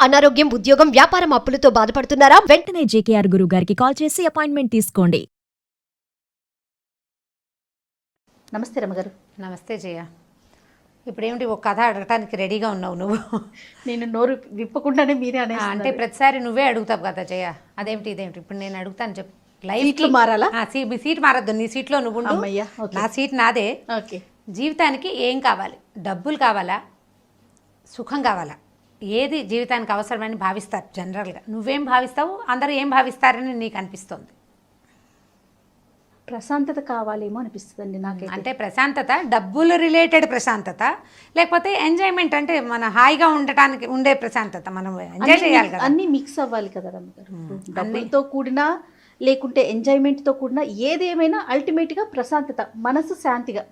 అనారోగ్యం, ఉద్యోగం, వ్యాపారం అప్పులతో బాధపడుతున్నారా? వెంటనే జేకేఆర్ గురువు గారికి కాల్ చేసి అపాయింట్మెంట్ తీసుకోండి. నమస్తే రమ్మగారు. నమస్తే జయ. ఇప్పుడేమిటి ఒక కథ అడగటానికి రెడీగా ఉన్నావు నువ్వు? నేను నోరు విప్పకుండానే మీరే అంటే ప్రతిసారి నువ్వే అడుగుతావు కదా జయ. అదేమిటి ఇదేమిటి ఇప్పుడు నేను అడుగుతాను చెప్పు. సీట్లు మారాలా? మీ సీట్ మారద్దు, నీ సీట్లో నువ్వు ఉండు. నా సీట్ నాదే. ఓకే. జీవితానికి ఏం కావాలి? డబ్బులు కావాలా, సుఖం కావాలా? ఏది జీవితానికి అవసరమని భావిస్తారు జనరల్గా? నువ్వేం భావిస్తావు, అందరూ ఏం భావిస్తారని నీకు అనిపిస్తుంది? ప్రశాంతత కావాలేమో అనిపిస్తుందండి నాకైతే. అంటే ప్రశాంతత డబ్బులు రిలేటెడ్ ప్రశాంతత, లేకపోతే ఎంజాయ్మెంట్ అంటే మన హాయిగా ఉండటానికి ఉండే ప్రశాంతత, మనం ఎంజాయ్ చేయాలి కదా. అన్నీ మిక్స్ అవ్వాలి కదా రమ్మగారు. డబ్బులతో కూడినా లేకుంటే ఎంజాయ్మెంట్తో కూడినా ఏదేమైనా అల్టిమేట్గా ప్రశాంతత, మనసు శాంతిగా.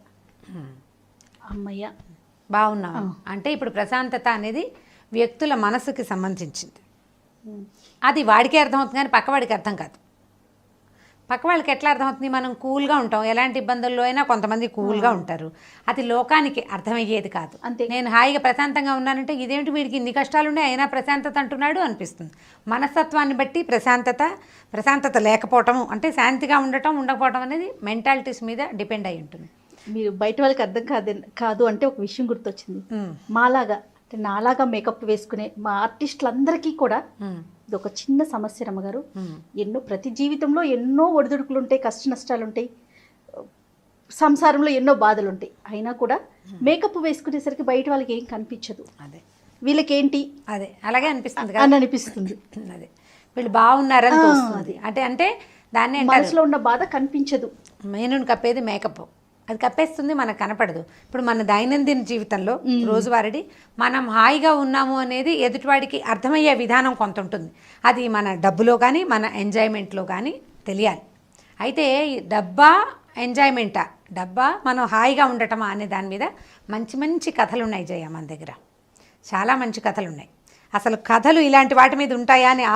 అమ్మయ్య బాగున్నావు. అంటే ఇప్పుడు ప్రశాంతత అనేది వ్యక్తుల మనసుకి సంబంధించింది. అది వాడికే అర్థమవుతుంది కానీ పక్కవాడికి అర్థం కాదు. పక్క వాళ్ళకి ఎట్లా అర్థమవుతుంది? మనం కూల్గా ఉంటాం, ఎలాంటి ఇబ్బందుల్లో అయినా కొంతమంది కూల్గా ఉంటారు. అది లోకానికి అర్థమయ్యేది కాదు. అంతే. నేను హాయిగా ప్రశాంతంగా ఉన్నానంటే ఇదేంటి వీడికి ఇన్ని కష్టాలు ఉన్నాయి అయినా ప్రశాంతత అంటున్నాడు అనిపిస్తుంది. మనస్తత్వాన్ని బట్టి ప్రశాంతత లేకపోవటము అంటే శాంతిగా ఉండటం ఉండకపోవటం అనేది మెంటాలిటీస్ మీద డిపెండ్ అయి ఉంటుంది. మీరు బయట వాళ్ళకి అర్థం కాదు అంటే ఒక విషయం గుర్తొచ్చింది. మాలాగా అంటే నాలాగా మేకప్ వేసుకునే మా ఆర్టిస్టులందరికీ కూడా ఇది ఒక చిన్న సమస్య రమ్మగారు. ప్రతి జీవితంలో ఎన్నో ఒడిదుడుకులు ఉంటాయి, కష్ట నష్టాలు ఉంటాయి, సంసారంలో ఎన్నో బాధలు ఉంటాయి. అయినా కూడా మేకప్ వేసుకునేసరికి బయట వాళ్ళకి ఏం కనిపించదు. అదే వీళ్ళకేంటి అదే అలాగే అనిపిస్తుంది అని అనిపిస్తుంది. అదే వీళ్ళు బాగున్నారని తోస్తుంది. అంటే దాన్ని మనసులో ఉన్న బాధ కనిపించదు. మెయిన్ కప్పేది మేకప్. అది కప్పేస్తుంది, మనకు కనపడదు. ఇప్పుడు మన దైనందిన జీవితంలో రోజువారీ మనం హాయిగా ఉన్నాము అనేది ఎదుటివాడికి అర్థమయ్యే విధానం కొంత ఉంటుంది. అది మన డబ్బులో కానీ మన ఎంజాయ్మెంట్లో కానీ తెలియాలి. అయితే డబ్బా ఎంజాయ్మెంటా, డబ్బా మనం హాయిగా ఉండటమా అనే దాని మీద మంచి మంచి కథలు ఉన్నాయి జయ మన దగ్గర. చాలా మంచి కథలు ఉన్నాయి. అసలు కథలు ఇలాంటి వాటి మీద ఉంటాయా అని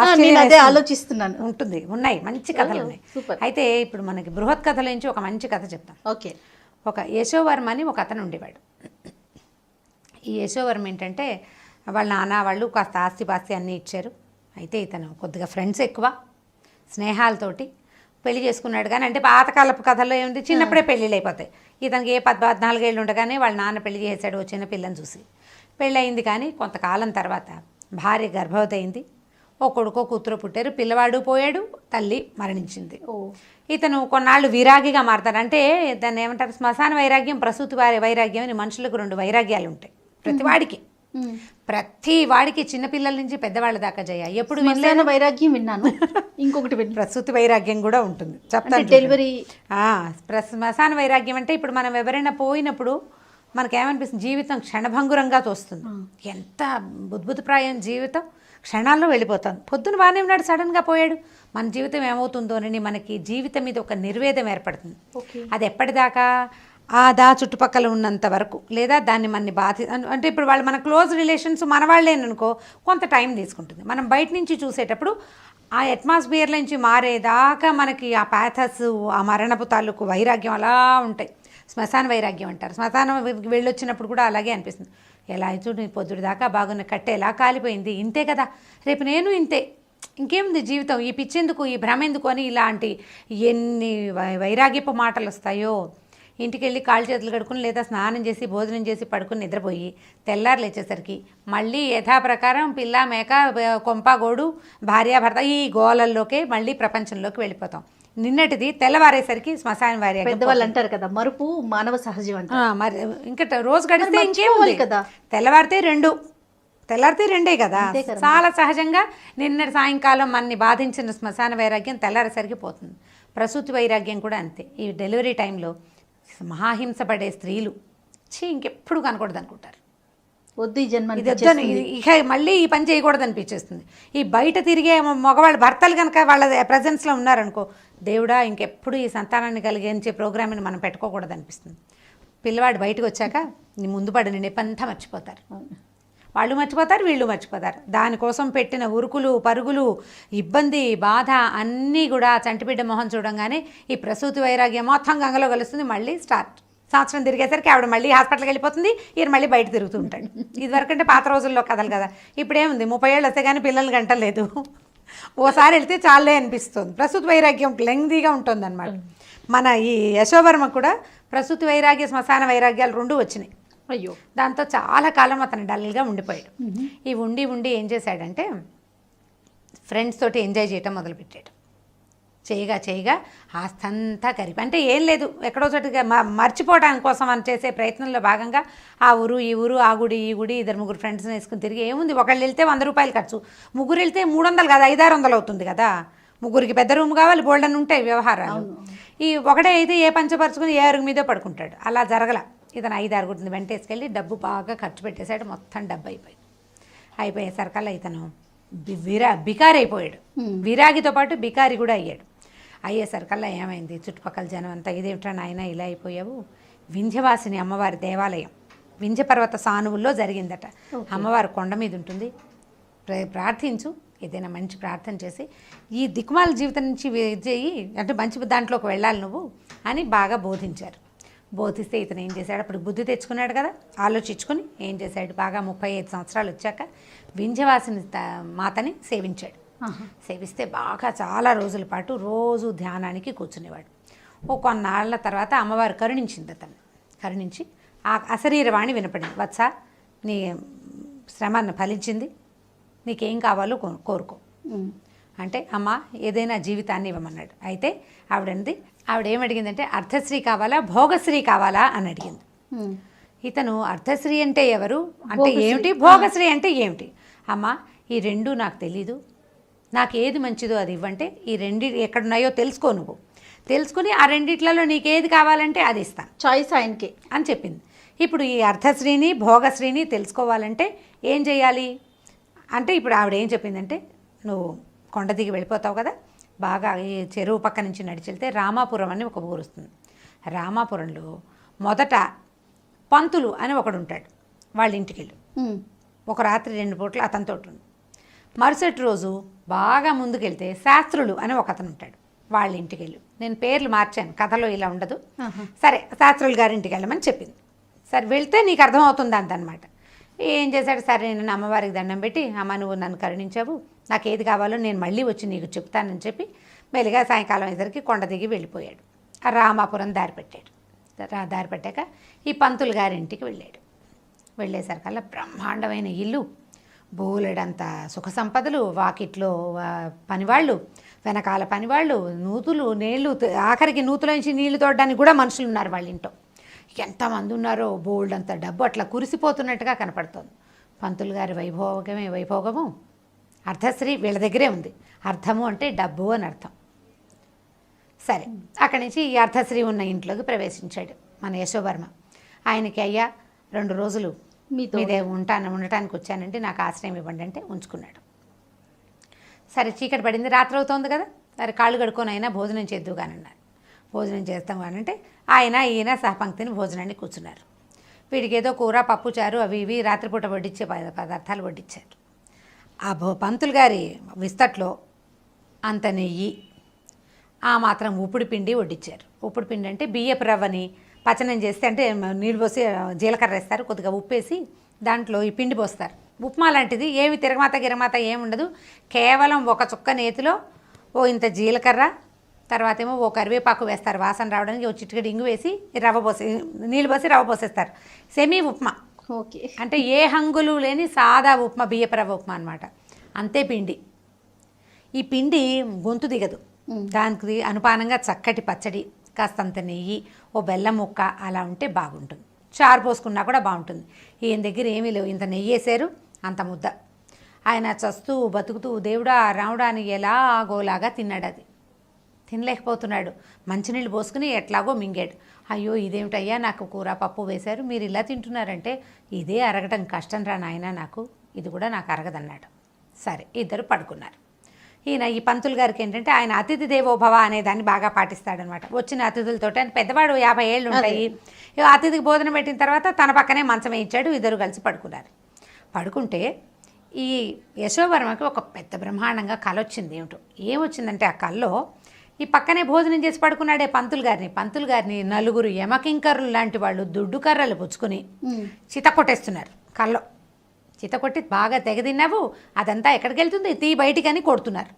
అదే ఆలోచిస్తున్నాను. ఉంటుంది, ఉన్నాయి, మంచి కథలు ఉన్నాయి. అయితే ఇప్పుడు మనకి బృహత్ కథల నుంచి ఒక మంచి కథ చెప్తాం. ఓకే. ఒక యశోవర్మ అని ఒక అతను ఉండేవాడు. ఈ యశోవర్మ ఏంటంటే వాళ్ళ నాన్న వాళ్ళు కాస్త ఆస్తిపాస్తి అన్నీ ఇచ్చారు. అయితే ఇతను కొద్దిగా ఫ్రెండ్స్ ఎక్కువ, స్నేహాలతోటి పెళ్లి చేసుకున్నాడు. కానీ అంటే పాతకాలపు కథల్లో ఏముంది, చిన్నప్పుడే పెళ్ళిళ్ళు అయిపోతాయి. ఇతనికి 14 ఏళ్ళు ఉండగానే వాళ్ళ నాన్న పెళ్లి చేశాడు చిన్న పిల్లని చూసి. పెళ్ళి అయింది. కానీ కొంతకాలం తర్వాత భార్య గర్భవతి అయింది. ఓ కొడుకో కూతురు పుట్టారు. పిల్లవాడు పోయాడు, తల్లి మరణించింది. ఇతను కొన్నాళ్ళు విరాగిగా మారతాడు. అంటే దాన్ని ఏమంటారు, శ్మశాన వైరాగ్యం, ప్రసూతి వైరాగ్యం అని మనుషులకు 2 వైరాగ్యాలు ఉంటాయి ప్రతి వాడికి చిన్నపిల్లల నుంచి పెద్దవాళ్ళ దాకా జయ. ఎప్పుడు శ్మశాన వైరాగ్యం విన్నాను, ఇంకొకటి ప్రసూతి వైరాగ్యం కూడా ఉంటుంది చెప్తాను. డెలివరీ శ్మశాన వైరాగ్యం అంటే ఇప్పుడు మనం ఎవరైనా పోయినప్పుడు మనకేమనిపిస్తుంది, జీవితం క్షణభంగురంగా తోస్తుంది. ఎంత బుద్భుతప్రాయం జీవితం, క్షణాల్లో వెళ్ళిపోతాను. పొద్దున బాగానే ఉన్నాడు, సడన్గా పోయాడు. మన జీవితం ఏమవుతుందోనని మనకి జీవితం మీద ఒక నిర్వేదం ఏర్పడుతుంది. అది ఎప్పటిదాకా చుట్టుపక్కల ఉన్నంత వరకు, లేదా దాన్ని మన అంటే ఇప్పుడు వాళ్ళు మన క్లోజ్ రిలేషన్స్ మన వాళ్ళేననుకో కొంత టైం తీసుకుంటుంది. మనం బయట నుంచి చూసేటప్పుడు ఆ అట్మాస్ఫియర్ నుంచి మారేదాకా మనకి ఆ ప్యాథస్, ఆ మరణపు తాలూకు వైరాగ్యం అలా ఉంటాయి. శ్మశాన వైరాగ్యం అంటారు. శ్మశానం వెళ్ళొచ్చినప్పుడు కూడా అలాగే అనిపిస్తుంది. ఎలా చూడు పొద్దుడు దాకా బాగున్న కట్టె ఎలా కాలిపోయింది, ఇంతే కదా, రేపు నేను ఇంతే, ఇంకేముంది జీవితం, ఈ పిచ్చెందుకు, ఈ భ్రమ ఎందుకు అని ఇలాంటి ఎన్ని వైరాగ్యపు మాటలు వస్తాయో. ఇంటికి వెళ్ళి కాళ్ళు చేతులు కడుక్కుని లేదా స్నానం చేసి భోజనం చేసి పడుకుని నిద్రపోయి తెల్లారు లేచేసరికి మళ్ళీ యథాప్రకారం పిల్ల మేక కొంపగోడు భార్యాభర్త ఈ గోలల్లోకే మళ్ళీ ప్రపంచంలోకి వెళ్ళిపోతాం. నిన్నటిది తెల్లవారేసరికి శ్మశాన వైరాగ్యం. పెద్దవాళ్ళు అంటారు కదా, మరుపు మానవ సహజం అంటారు. మరి ఇంకా రోజు గడిస్తే ఇంకేముంది కదా, తెల్లవారితే రెండే కదా, చాలా సహజంగా. నిన్నటి సాయంకాలం మనని బాధించిన శ్మశాన వైరాగ్యం తెల్లారేసరికి పోతుంది. ప్రసూతి వైరాగ్యం కూడా అంతే. ఈ డెలివరీ టైంలో మహాహింసపడే స్త్రీలు ఇంకెప్పుడు కనకూడదు అనుకుంటారు. వద్దు ఈ జన్మ, ఇక మళ్ళీ ఈ పని చేయకూడదు అనిపించేస్తుంది. ఈ బయట తిరిగే మగవాళ్ళు భర్తలు కనుక వాళ్ళ ప్రజెన్స్లో ఉన్నారనుకో, దేవుడా ఇంకెప్పుడు ఈ సంతానాన్ని కలిగించే ప్రోగ్రామ్ని మనం పెట్టుకోకూడదు అనిపిస్తుంది. పిల్లవాడు బయటకు వచ్చాక నీ ముందు పడిన నెప్పంతా మర్చిపోతారు. వాళ్ళు మర్చిపోతారు, వీళ్ళు మర్చిపోతారు. దానికోసం పెట్టిన ఉరుకులు పరుగులు, ఇబ్బంది, బాధ అన్నీ కూడా చంటిబిడ్డ మొహం చూడంగానే ఈ ప్రసూతి వైరాగ్యం మొత్తం గంగలో కలుస్తుంది. మళ్ళీ స్టార్ట్. సంవత్సరం తిరిగేసరికి ఆవిడ మళ్ళీ హాస్పిటల్కి వెళ్ళిపోతుంది, ఈయన మళ్ళీ బయట తిరుగుతూ ఉంటాడు. ఇదివరకు అంటే పాత రోజుల్లో కథలు కదా. ఇప్పుడేముంది 30 ఏళ్ళు వస్తే కానీ పిల్లలు గంటలేదు, ఓసారి వెళ్తే చాలే అనిపిస్తుంది. ప్రసూతి వైరాగ్యం లెంగ్దీగా ఉంటుంది అనమాట. మన ఈ యశోవర్మ కూడా ప్రసూతి వైరాగ్య శ్మశాన వైరాగ్యాలు 2 వచ్చినాయి. అయ్యో. దాంతో చాలా కాలం అతను డల్గా ఉండిపోయాడు. ఈ ఉండి ఏం చేశాడంటే ఫ్రెండ్స్ తోటి ఎంజాయ్ చేయటం మొదలుపెట్టాడు. చేయగా ఆస్తంతా కరిపి, అంటే ఏం లేదు, ఎక్కడో చోటుగా మర్చిపోవడానికి కోసం అని చేసే ప్రయత్నంలో భాగంగా ఆ ఊరు ఈ ఊరు, ఆ గుడి ఈ గుడి, 2-3 ఫ్రెండ్స్ని వేసుకుని తిరిగి ఏముంది, ఒకళ్ళు వెళ్తే 100 రూపాయలు ఖర్చు, ముగ్గురు వెళ్తే 300 కాదు 500-600 అవుతుంది కదా. ముగ్గురికి పెద్ద రూమ్ కావాలి, బోల్డన్ ఉంటాయి వ్యవహారాలు. ఈ ఒకటే అయితే ఏ పంచపరుచుకుని ఏ అరుగు మీదో పడుకుంటాడు. అలా జరగల. ఇతను 5-6 వెంటేసుకెళ్ళి డబ్బు బాగా ఖర్చు పెట్టేశాడు. మొత్తం డబ్బు అయిపోయేసరికల్లా ఇతను బికారి అయిపోయాడు. విరాగితో పాటు బికారి కూడా అయ్యాడు. అయ్యేసరికల్లా ఏమైంది, చుట్టుపక్కల జనం అంతా ఇదేమిట్రా నాయన ఇలా అయిపోయావు, వింధ్యవాసిని అమ్మవారి దేవాలయం వింధ్య పర్వత సానువుల్లో జరిగిందట. అమ్మవారు కొండ మీద ఉంటుంది, ప్రార్థించు, ఏదైనా మంచి ప్రార్థన చేసి ఈ దిక్కుమాల జీవితం నుంచి చేయి, అంటే మంచి దాంట్లోకి వెళ్ళాలి నువ్వు అని బాగా బోధించారు. బోధిస్తే ఇతను ఏం చేశాడు, అప్పుడు బుద్ధి తెచ్చుకున్నాడు కదా, ఆలోచించుకుని ఏం చేశాడు, బాగా 35 సంవత్సరాలు వచ్చాక వింధ్యవాసిని మాతని సేవించాడు. సేవిస్తే బాగా చాలా రోజుల పాటు రోజు ధ్యానానికి కూర్చునేవాడు. కొన్నాళ్ళ తర్వాత అమ్మవారు కరుణించింది అతను. కరుణించి ఆ అశరీరవాణి వినపడింది, వత్స నీ శ్రమ ఫలించింది, నీకేం కావాలో కోరుకో అంటే అమ్మ ఏదైనా జీవితాన్ని ఇవ్వమన్నాడు. అయితే ఆవిడ ఏమడిగిందంటే అర్ధశ్రీ కావాలా భోగశ్రీ కావాలా అని అడిగింది. ఇతను అర్ధశ్రీ అంటే ఎవరు అంటే ఏమిటి, భోగశ్రీ అంటే ఏమిటి, అమ్మ ఈ 2 నాకు తెలీదు, నాకు ఏది మంచిదో అది ఇవ్వంటే ఈ 2 ఎక్కడున్నాయో తెలుసుకో, నువ్వు తెలుసుకుని ఆ 2 నీకేది కావాలంటే అది ఇస్తాను, చాయిస్ ఆయనకి అని చెప్పింది. ఇప్పుడు ఈ అర్ధశ్రీని భోగశ్రీని తెలుసుకోవాలంటే ఏం చేయాలి అంటే ఇప్పుడు ఆవిడ ఏం చెప్పిందంటే, నువ్వు కొండ దిగి వెళ్ళిపోతావు కదా, బాగా ఈ చెరువు పక్క నుంచి నడిచి వెళ్తే రామాపురం అని ఒక ఊరు వస్తుంది. రామాపురంలో మొదట పంతులు అని ఒకడు ఉంటాడు, వాళ్ళ ఇంటికి వెళ్ళు, ఒక రాత్రి 2 పూటలు అతనితో ఉంటుంది. మరుసటి రోజు బాగా ముందుకెళ్తే శాస్త్రులు అని ఒక అతను ఉంటాడు, వాళ్ళ ఇంటికి వెళ్ళు. నేను పేర్లు మార్చాను, కథలో ఇలా ఉండదు. సరే శాస్త్రులు గారింటికి వెళ్ళమని చెప్పింది. సరే వెళ్తే నీకు అర్థమవుతుంది అంతనమాట. ఏం చేశాడు, సరే నేను అమ్మవారికి దండం పెట్టి, అమ్మ నువ్వు నన్ను కరుణించావు, నాకు ఏది కావాలో నేను మళ్ళీ వచ్చి నీకు చెప్తానని చెప్పి మెల్లిగా సాయంకాలం ఎదురికి కొండ దిగి వెళ్ళిపోయాడు. ఆ రామాపురం దారి పెట్టాడు. దారి పెట్టాక ఈ పంతులు గారింటికి వెళ్ళాడు. వెళ్ళేసరికల్లా బ్రహ్మాండమైన ఇల్లు, బోలెడంత సుఖ సంపదలు, వాకిట్లో పనివాళ్ళు, వెనకాల పనివాళ్ళు, నూతులు నీళ్లు, ఆఖరికి నూతుల నుంచి నీళ్లు తోడడానికి కూడా మనుషులు ఉన్నారు వాళ్ళ ఇంట్లో. ఎంతమంది ఉన్నారో, బోల్డ్ అంత డబ్బు అట్లా కురిసిపోతున్నట్టుగా కనపడుతోంది. పంతులు గారి వైభోగము అర్ధశ్రీ వీళ్ళ దగ్గరే ఉంది. అర్థము అంటే డబ్బు అని అర్థం. సరే అక్కడి నుంచి ఈ అర్ధశ్రీ ఉన్న ఇంట్లోకి ప్రవేశించాడు మన యశోవర్మ. ఆయనకి అయ్యా 2 రోజులు మీదే ఉండటానికి వచ్చానంటే నాకు ఆశ్రయం ఇవ్వండి అంటే ఉంచుకున్నాడు. సరే చీకటి పడింది, రాత్రి అవుతోంది కదా, సరే కాళ్ళు కడుక్కొని అయినా భోజనం చేద్దు కానన్నారు. భోజనం చేస్తాం కానంటే ఈయన సహపంక్తిని భోజనాన్ని కూర్చున్నారు. వీడికి ఏదో కూర పప్పు చారు అవి ఇవి రాత్రిపూట వడ్డించే పదార్థాలు వడ్డించారు. ఆ పంతులు గారి విస్తట్లో అంత నెయ్యి, ఆ మాత్రం ఉప్పుడు పిండి వడ్డించారు. ఉప్పుడు పిండి అంటే బియ్యపు రవ్వని పచనం చేస్తే, అంటే నీళ్ళు పోసి జీలకర్ర వేస్తారు, కొద్దిగా ఉప్పేసి దాంట్లో ఈ పిండి పోస్తారు. ఉప్మా లాంటిది, ఏమి గిరమాత ఏమి ఉండదు. కేవలం ఒక చుక్క నేతిలో ఇంత జీలకర్ర, తర్వాత ఏమో కరివేపాకు వేస్తారు వాసన రావడానికి, చిటికెడు ఇంగు వేసి నీళ్ళు పోసి రవ్వ పోసేస్తారు. సెమీ ఉప్మా. ఓకే. అంటే ఏ హంగులు లేని సాదా ఉప్మా, బియ్యపు రవ్వ ఉప్మా అనమాట. అంతే పిండి. ఈ పిండి గొంతు దిగదు, దానికి అనుపానంగా చక్కటి పచ్చడి, కాస్తంత నెయ్యి, బెల్లం ముక్క అలా ఉంటే బాగుంటుంది. చారు పోసుకున్నా కూడా బాగుంటుంది. ఈయన దగ్గర ఏమీ లేవు, ఇంత నెయ్యి వేసారు, అంత ముద్ద. ఆయన చస్తూ బతుకుతూ దేవుడా రాముడా అని ఎలాగోలాగా తిన్నాడు. అది తినలేకపోతున్నాడు. మంచినీళ్ళు పోసుకుని ఎట్లాగో మింగాడు. అయ్యో ఇదేమిటయ్యా, నాకు కూర పప్పు వేశారు, మీరు ఇలా తింటున్నారంటే ఇదే అరగటం కష్టం రా నాయన, నాకు ఇది కూడా నాకు అరగదన్నాడు. సరే ఇద్దరు పడుకున్నారు. ఈయన ఈ పంతులు గారికి ఏంటంటే ఆయన అతిథి దేవోభవ అనే దాన్ని బాగా పాటిస్తాడనమాట. వచ్చిన అతిథులతో, ఆయన పెద్దవాడు 50 ఏళ్ళు ఉంటాయి. అతిథికి భోజనం పెట్టిన తర్వాత తన పక్కనే మంచం వేయించాడు, ఇద్దరు కలిసి పడుకున్నారు. పడుకుంటే ఈ యశోవర్మకి ఒక పెద్ద బ్రహ్మాండంగా కళ వచ్చింది. ఏమిటో ఏమొచ్చిందంటే, ఆ కళలో ఈ పక్కనే భోజనం చేసి పడుకున్నాడే పంతులు గారిని నలుగురు యమకింకర్లు లాంటి వాళ్ళు దుడ్డు కర్రలు పుచ్చుకొని చిత కొట్టేస్తున్నారు. కల్లో చిత కొట్టి బాగా తెగ తిన్నావు, అదంతా ఎక్కడికి వెళ్తుంది, తీ బయటికని కొడుతున్నారు.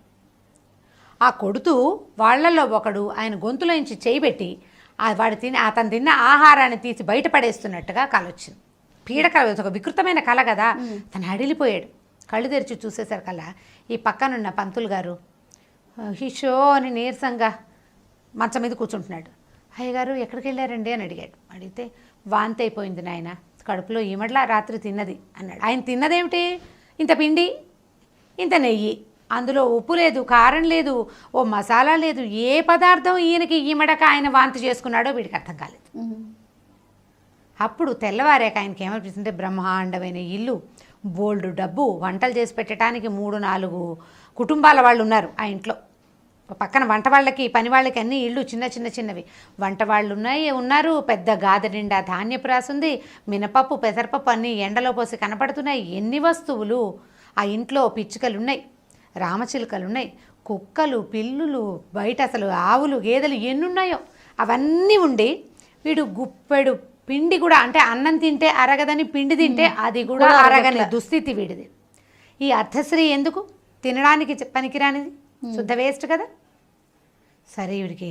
ఆ కొడుతూ వాళ్లలో ఒకడు ఆయన గొంతులోంచి చేయి పెట్టి అతను తిన్న ఆహారాన్ని తీసి బయటపడేస్తున్నట్టుగా కల వచ్చింది. పీడకల, ఒక వికృతమైన కళ కదా. తను అడిలిపోయాడు. కళ్ళు తెరిచి చూసేసరికల్లా ఈ పక్కనున్న పంతులు గారు హిషో అని నీరసంగా మంచం మీద కూర్చుంటున్నాడు. అయ్యగారు ఎక్కడికి వెళ్ళారండి అని అడిగాడు. అడిగితే వాంతి అయిపోయింది నాయన, కడుపులో ఈమడ్లా రాత్రి తిన్నది అన్నాడు. ఆయన తిన్నదేమిటి? ఇంత పిండి, ఇంత నెయ్యి, అందులో ఉప్పు లేదు, కారం లేదు, ఓ మసాలా లేదు. ఏ పదార్థం ఈయనకి ఈమడక ఆయన వాంతి చేసుకున్నాడో వీడికి అర్థం కాలేదు. అప్పుడు తెల్లవారాక ఆయనకి ఏమనిపిస్తుంటే బ్రహ్మాండమైన ఇల్లు, బోల్డు డబ్బు, వంటలు చేసి పెట్టడానికి 3-4 కుటుంబాల వాళ్ళు ఉన్నారు ఆ ఇంట్లో. పక్కన వంట వాళ్ళకి, పని వాళ్ళకి అన్ని ఇళ్ళు చిన్నవి. వంట వాళ్ళు ఉన్నారు. పెద్ద గాథ నిండా ధాన్యపు రాసుంది, మినపప్పు, పెసరపప్పు అన్నీ ఎండలో పోసి కనపడుతున్నాయి. ఎన్ని వస్తువులు! ఆ ఇంట్లో పిచ్చుకలున్నాయి, రామచిలుకలున్నాయి, కుక్కలు, పిల్లులు, బయట అసలు ఆవులు, గేదెలు ఎన్నున్నాయో అవన్నీ ఉండి వీడు గుప్పెడు పిండి కూడా, అంటే అన్నం తింటే అరగదని పిండి తింటే అది కూడా అరగని దుస్థితి వీడిది. ఈ అర్థశ్రీ ఎందుకు? తినడానికి పనికిరానిది, శుద్ధ వేస్ట్ కదా. సరే వీడికి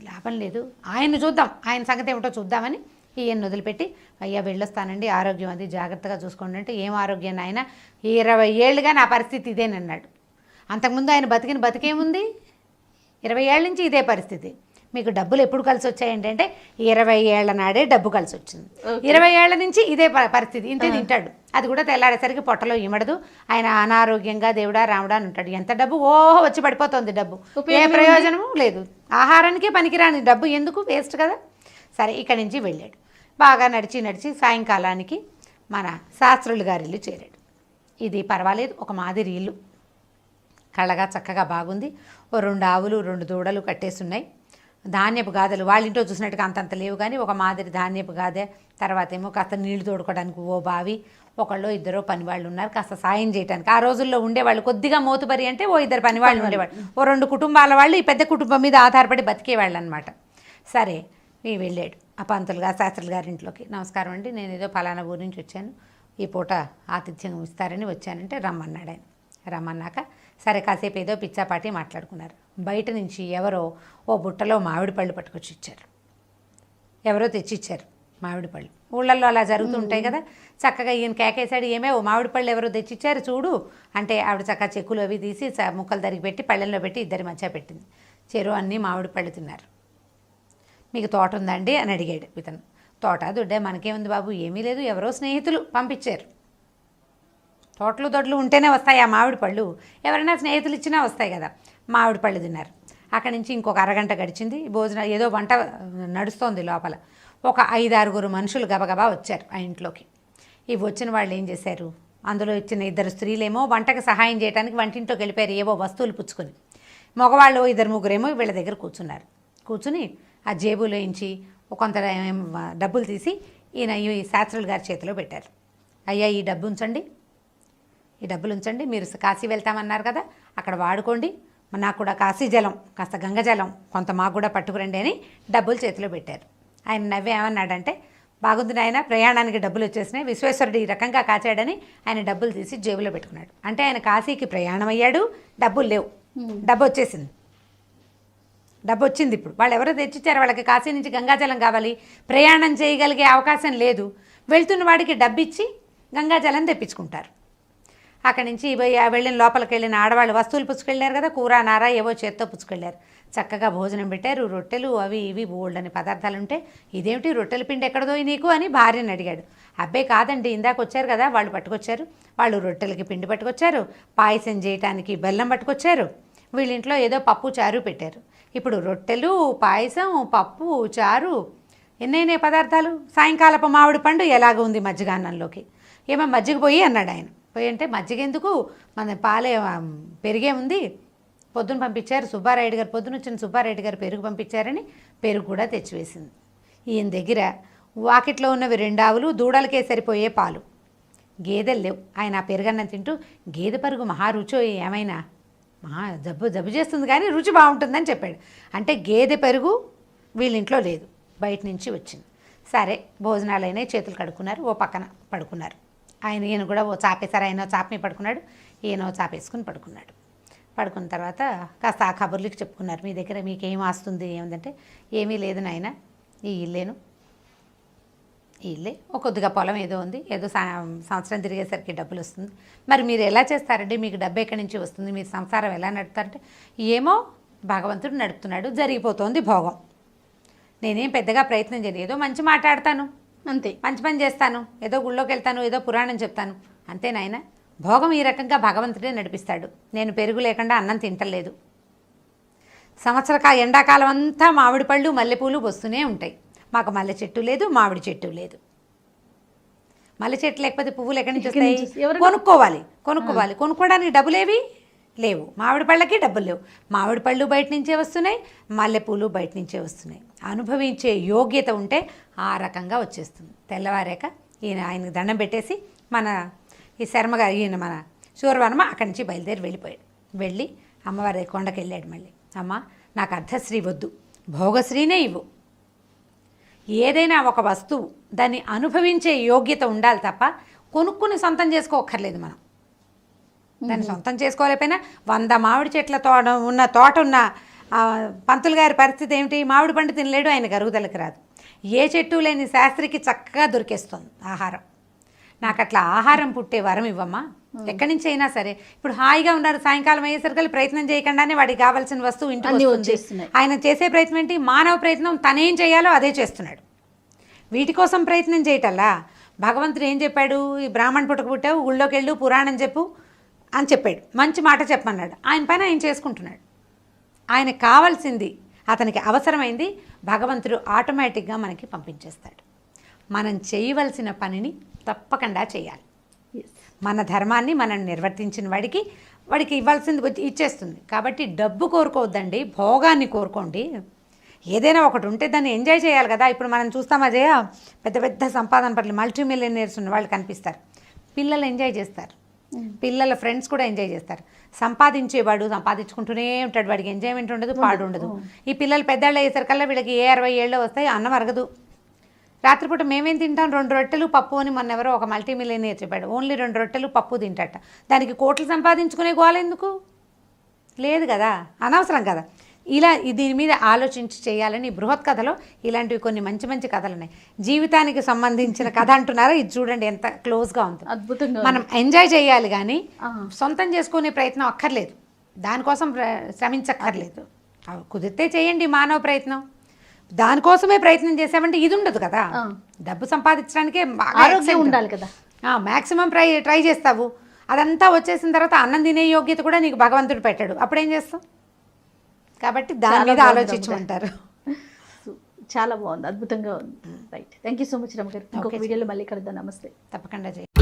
లాభం లేదు, ఆయన చూద్దాం, ఆయన సంగతి ఏమిటో చూద్దామని ఈయన వదిలిపెట్టి, అయ్యా వెళ్ళొస్తానండి, ఆరోగ్యం అది జాగ్రత్తగా చూసుకోండి అంటే, ఏం ఆరోగ్యం ఆయన, 20 ఏళ్ళుగా నా పరిస్థితి ఇదేనన్నాడు. అంతకుముందు ఆయన బతికేముంది, 20 ఏళ్ళ నుంచి ఇదే పరిస్థితి. మీకు డబ్బులు ఎప్పుడు కలిసి వచ్చాయండి అంటే 20 ఏళ్ల నాడే డబ్బు కలిసి వచ్చింది. 20 ఏళ్ల నుంచి ఇదే పరిస్థితి, ఇంతే తింటాడు. అది కూడా తెల్లారేసరికి పొట్టలో ఇమడదు. ఆయన అనారోగ్యంగా దేవుడా రాముడా అని ఉంటాడు. ఎంత డబ్బు వచ్చి పడిపోతుంది డబ్బు, ఏ ప్రయోజనము లేదు. ఆహారానికే పనికిరాని డబ్బు ఎందుకు, వేస్ట్ కదా. సరే ఇక్కడి నుంచి వెళ్ళాడు. బాగా నడిచి సాయంకాలానికి మన శాస్త్రులు గారి ఇల్లు చేరాడు. ఇది పర్వాలేదు, ఒక మాదిరి ఇల్లు, కళ్ళగా చక్కగా బాగుంది. ఓ 2 ఆవులు 2 దూడలు కట్టేస్తున్నాయి. ధాన్యపు గాదెలు వాళ్ళ ఇంట్లో చూసినట్టుగా అంతంత లేవు, కానీ ఒక మాదిరి ధాన్యపు గాదె. తర్వాత ఏమో కాస్త నీళ్లు తోడుకోవడానికి ఓ బావి, ఒకళ్ళు 2 పనివాళ్ళు ఉన్నారు కాస్త సాయం చేయడానికి. ఆ రోజుల్లో ఉండేవాళ్ళు కొద్దిగా మోతుబరి అంటే ఓ 2 పనివాళ్ళు ఉండేవాళ్ళు. ఓ 2 కుటుంబాల వాళ్ళు ఈ పెద్ద కుటుంబం మీద ఆధారపడి బతికేవాళ్ళు అనమాట. సరే వెళ్ళాడు ఆ శాస్త్రులు గారి ఇంట్లోకి. నమస్కారం అండి, నేను ఏదో ఫలానా ఊరి నుంచి వచ్చాను, ఈ పూట ఆతిథ్యం ఇస్తారని వచ్చానంటే రమ్మన్నాడు ఆయన. రమ్మన్నాక సరే కాసేపు ఏదో పిచ్చాపాటి మాట్లాడుకున్నారు. బయట నుంచి ఎవరో ఓ బుట్టలో మామిడి పళ్ళు పట్టుకొచ్చి ఇచ్చారు. ఎవరో తెచ్చిచ్చారు మామిడి పళ్ళు. ఊళ్ళల్లో అలా జరుగుతుంటాయి కదా. చక్కగా ఈయన కేకేశాడు, ఓ మామిడి పళ్ళు ఎవరో తెచ్చిచ్చారు చూడు అంటే, ఆవిడ చక్కగా చెక్కులు అవి తీసి ముక్కలు తరిగి పెట్టి పళ్ళెంలో పెట్టి ఇద్దరి మధ్య పెట్టింది. చెరువు అన్నీ మామిడి పళ్ళు తిన్నారు. మీకు తోట ఉందండి అని అడిగాడు ఇతను. తోట దుడ్డే మనకేముంది బాబు, ఏమీ లేదు, ఎవరో స్నేహితులు పంపించారు. తోటలు దొడ్లు ఉంటేనే వస్తాయి ఆ మామిడి పళ్ళు, ఎవరైనా స్నేహితులు ఇచ్చినా వస్తాయి కదా. మామిడి పళ్ళు తిన్నారు. అక్కడి నుంచి ఇంకొక అరగంట గడిచింది. భోజనం ఏదో వంట నడుస్తోంది లోపల. ఒక 5-6 మనుషులు గబగబా వచ్చారు ఆ ఇంట్లోకి. ఇవి వచ్చిన వాళ్ళు ఏం చేశారు, అందులో ఇచ్చిన 2 స్త్రీలేమో వంటకు సహాయం చేయడానికి వంటింట్లోకి వెళ్ళిపోయారు ఏవో వస్తువులు పుచ్చుకొని. మగవాళ్ళు 2-3 వీళ్ళ దగ్గర కూర్చున్నారు. కూర్చుని ఆ జేబులో నుంచి కొంత డబ్బులు తీసి ఈ శాస్త్రులు గారి చేతిలో పెట్టారు. అయ్యా ఈ డబ్బు ఉంచండి, ఈ డబ్బులు ఉంచండి, మీరు కాశీ వెళ్తామన్నారు కదా, అక్కడ వాడుకోండి, నాకు కూడా కాశీ జలం కాస్త గంగజలం కొంత మాకు కూడా పట్టుకురండి అని డబ్బులు చేతిలో పెట్టారు. ఆయన నవ్వి ఏమన్నాడంటే, బాగుంది నాయన, ప్రయాణానికి డబ్బులు వచ్చేసినాయి, విశ్వేశ్వరుడు ఈ రకంగా కాచాడని ఆయన డబ్బులు తీసి జేబులో పెట్టుకున్నాడు. అంటే ఆయన కాశీకి ప్రయాణం అయ్యాడు, డబ్బులు లేవు, డబ్బు వచ్చేసింది. డబ్బు వచ్చింది. ఇప్పుడు వాళ్ళు ఎవరో తెచ్చిచ్చారు, వాళ్ళకి కాశీ నుంచి గంగాజలం కావాలి, ప్రయాణం చేయగలిగే అవకాశం లేదు, వెళ్తున్న వాడికి డబ్బు ఇచ్చి గంగాజలం తెప్పించుకుంటారు. అక్కడి నుంచి వెళ్ళిన లోపలికి వెళ్ళిన ఆడవాళ్ళు వస్తువులు పుచ్చుకెళ్ళారు కదా, కూర నార ఏవో చేత్తో పుచ్చుకెళ్ళారు. చక్కగా భోజనం పెట్టారు, రొట్టెలు అవి ఇవి బోల్డని పదార్థాలు ఉంటే, ఇదేమిటి రొట్టెల పిండి ఎక్కడదో నీకు అని భార్యని అడిగాడు. అబ్బాయి కాదండి, ఇందాక వచ్చారు కదా వాళ్ళు పట్టుకొచ్చారు, వాళ్ళు రొట్టెలకి పిండి పట్టుకొచ్చారు, పాయసం చేయటానికి బెల్లం పట్టుకొచ్చారు, వీళ్ళింట్లో ఏదో పప్పు చారు పెట్టారు. ఇప్పుడు రొట్టెలు, పాయసం, పప్పు, చారు, ఎన్నైనా పదార్థాలు. సాయంకాలపు మామిడి పండు ఎలాగ ఉంది మజ్జిగాన్నంలోకి, ఏమో మజ్జిగ పోయి అన్నాడు ఆయన. పోయి అంటే మజ్జిగ ఎందుకు, మన పాలే పెరిగే ఉంది, పొద్దున పంపించారు సుబ్బారాయుడు గారు, పొద్దున వచ్చిన సుబ్బారాయుడు గారు పెరుగు పంపించారని పెరుగు కూడా తెచ్చివేసింది. ఈయన దగ్గర వాకిట్లో ఉన్నవి 2 ఆవులు, దూడలకే సరిపోయే పాలు, గేదెలు లేవు. ఆయన ఆ పెరుగన్నం తింటూ, గేదె పరుగు మహారుచో ఏమైనా జబ్బు జబ్బు చేస్తుంది కానీ రుచి బాగుంటుందని చెప్పాడు. అంటే గేదె పెరుగు వీళ్ళ ఇంట్లో లేదు, బయట నుంచి వచ్చింది. సరే భోజనాలు అయినాయి, చేతులు కడుక్కున్నారు, ఓ పక్కన పడుకున్నారు. ఈయన కూడా ఓ చాపేశారు, ఆయన చాపని పడుకున్నాడు, ఈయన చాపేసుకుని పడుకున్నాడు. పడుకున్న తర్వాత కాస్త ఆ కబుర్లకి చెప్పుకున్నారు. మీ దగ్గర మీకేం ఆస్తుంది ఏమిటంటే, ఏమీ లేదు నాయన, ఈ ఇల్లే ఒక కొద్దిగా పొలం ఏదో ఉంది, ఏదో సంవత్సరం తిరిగేసరికి డబ్బులు వస్తుంది. మరి మీరు ఎలా చేస్తారండి, మీకు డబ్బు ఎక్కడి నుంచి వస్తుంది, మీరు సంసారం ఎలా నడుపుతారంటే, ఏమో భగవంతుడు నడుపుతున్నాడు, జరిగిపోతుంది భోగం. నేనేం పెద్దగా ప్రయత్నం చేయను, ఏదో మంచి మాట్లాడతాను అంతే, మంచి పని చేస్తాను, ఏదో గుళ్ళోకి వెళ్తాను, ఏదో పురాణం చెప్తాను, అంతే నాయన. భోగం ఈ రకంగా భగవంతుడే నడిపిస్తాడు. నేను పెరుగు లేకుండా అన్నం తింటలేదు. ఎండాకాలం అంతా మామిడి పళ్ళు మల్లెపూలు వస్తూనే ఉంటాయి. మాకు మల్లె చెట్టు లేదు, మామిడి చెట్టు లేదు. మల్లె చెట్టు లేకపోతే పువ్వులు ఎక్కడి నుంచి వస్తాయి? కొనుక్కోవాలి. కొనుక్కోవడానికి డబ్బులేవి లేవు. మామిడి పళ్ళకి డబ్బులు లేవు. మామిడి పళ్ళు బయట నుంచే వస్తున్నాయి, మల్లెపూలు బయట నుంచే వస్తున్నాయి. అనుభవించే యోగ్యత ఉంటే ఆ రకంగా వచ్చేస్తుంది. తెల్లవారాక ఆయనకి దండం పెట్టేసి ఈ శర్మగారు మన సూర్యవర్మ అక్కడి నుంచి బయలుదేరి వెళ్ళిపోయాడు. వెళ్ళి అమ్మవారి కొండకి వెళ్ళాడు. మళ్ళీ అమ్మ నాకు అర్ధశ్రీ వద్దు, భోగశ్రీనే ఇవ్వు. ఏదైనా ఒక వస్తువు దాన్ని అనుభవించే యోగ్యత ఉండాలి తప్ప కొనుక్కుని సొంతం చేసుకోక్కర్లేదు. మనం దాన్ని సొంతం చేసుకోలేకపోయినా 100 మామిడి చెట్ల తోట ఉన్న పంతులు గారి పరిస్థితి ఏమిటి? మామిడి పండు తినలేడు, ఆయన అరుగుదలకు రాదు. ఏ చెట్టు లేని శాస్త్రికి చక్కగా దొరికేస్తుంది ఆహారం. నాకు అట్లా ఆహారం పుట్టే వరం ఇవ్వమ్మా, ఎక్కడి నుంచి అయినా సరే. ఇప్పుడు హాయిగా ఉన్నారు, సాయంకాలం అయ్యేసరికి ప్రయత్నం చేయకుండానే వాడికి కావాల్సిన వస్తువు ఇంటికి వచ్చేస్తుంది. ఆయన చేసే ప్రయత్నం ఏంటి? మానవ ప్రయత్నం, తనేం చేయాలో అదే చేస్తున్నాడు. వీటి కోసం ప్రయత్నం చేయటల్లా భగవంతుడు ఏం చెప్పాడు? ఈ బ్రాహ్మణ పుట్టకు ఊళ్ళోకి వెళ్ళు, పురాణం చెప్పు అని చెప్పాడు. మంచి మాట చెప్పమన్నాడు. ఆయన పైన ఆయన చేసుకుంటున్నాడు. ఆయనకు కావాల్సింది, అతనికి అవసరమైంది భగవంతుడు ఆటోమేటిక్గా మనకి పంపించేస్తాడు. మనం చేయవలసిన పనిని తప్పకుండా చేయాలి. మన ధర్మాన్ని మనం నిర్వర్తించిన వాడికి ఇవ్వాల్సింది ఇచ్చేస్తుంది. కాబట్టి డబ్బు కోరుకోవద్దండి, భోగాన్ని కోరుకోండి. ఏదైనా ఒకటి ఉంటే దాన్ని ఎంజాయ్ చేయాలి కదా. ఇప్పుడు మనం చూస్తాం అజయ, పెద్ద పెద్ద సంపాదన పట్ల మల్టీ మిలియనర్స్ ఉన్న వాళ్ళు కనిపిస్తారు. పిల్లలు ఎంజాయ్ చేస్తారు, పిల్లల ఫ్రెండ్స్ కూడా ఎంజాయ్ చేస్తారు. సంపాదించేవాడు సంపాదించుకుంటూనే ఉంటాడు, వాడికి ఎంజాయ్మెంట్ ఉండదు, పాడు ఉండదు. ఈ పిల్లలు పెద్దవాళ్ళు అయ్యేసరికల్లా వీళ్ళకి 60 ఏళ్ళు వస్తాయి, అన్నం అరగదు. రాత్రిపూట మేమేం తింటాం? 2 రొట్టెలు పప్పు అని మొన్న ఎవరో ఒక మల్టీ మిలియనర్ చెప్పాడు. ఓన్లీ 2 రొట్టెలు పప్పు తింటాట. దానికి కోట్లు సంపాదించుకునే గోల ఎందుకు? లేదు కదా, అనవసరం కదా. ఇలా దీని మీద ఆలోచించి చేయాలని బృహత్ కథలో ఇలాంటివి కొన్ని మంచి మంచి కథలు ఉన్నాయి. జీవితానికి సంబంధించిన కథ అంటున్నారా? ఇది చూడండి ఎంత క్లోజ్గా ఉంది, అద్భుతంగా. మనం ఎంజాయ్ చేయాలి కానీ సొంతం చేసుకునే ప్రయత్నం అక్కర్లేదు, దానికోసం శ్రమించక్కర్లేదు. కుదిరితే చేయండి మానవ ప్రయత్నం. దానికోసమే ప్రయత్నం చేసామంటే ఇది ఉండదు కదా. డబ్బు సంపాదించడానికే ఆరోగ్యం ఉండాలి కదా. మ్యాక్సిమం ట్రై చేస్తావు, అదంతా వచ్చేసిన తర్వాత అన్నం తినే యోగ్యత కూడా నీకు భగవంతుడు పెట్టాడు, అప్పుడేం చేస్తావు? కాబట్టి దాని మీద ఆలోచించమంటారు. చాలా బాగుంది, అద్భుతంగా ఉంది. Right, thank you so much రమ్మ గారు. ఇంకొక వీడియోలో మళ్ళీ కలుద్దాం. నమస్తే. తప్పకుండా చేయండి.